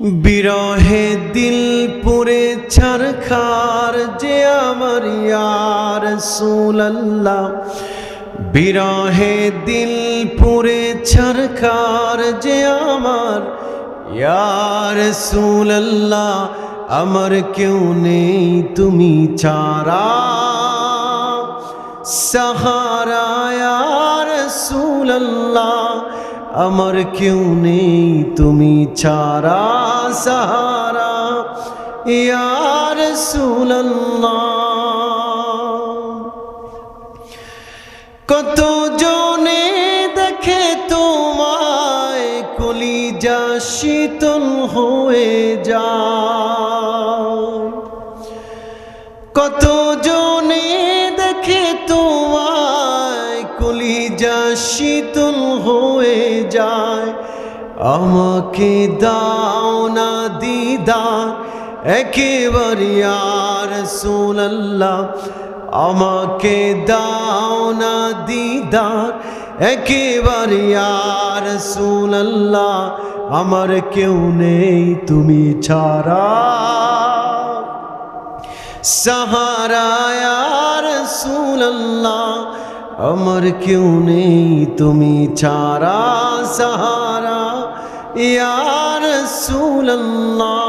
বিরহে দিল পুরে ছারখার যে আমার ইয়া রাসূলুল্লাহ, বিরহে দিল পুরে ছারখার যে আমার ইয়া রাসূলুল্লাহ, আমার কেউ নেই তুমি ছাড়া সাহারা ইয়া রাসূলুল্লাহ, আমার কেউ নেই তুমি ছাড়া সাহারা ইয়া রাসূলুল্লাহ। কত জনে দেখে তোমায় কলিজা শীতল হয়ে যায়, কত জনে দেখে তোমায় কলিজা শীতল হয়ে যায়। আমাকে দাও না দিদার একেবারে ইয়া রাসূলুল্লাহ, আমাকে দাও না দিদার একেবারে ইয়া রাসূলুল্লাহ, আমার কেউ নেই তুমি ছাড়া সাহারা ইয়া রাসূলুল্লাহ, আমার কেউ নেই তুমি ছাড়া সাহারা ইয়া রাসূলুল্লাহ।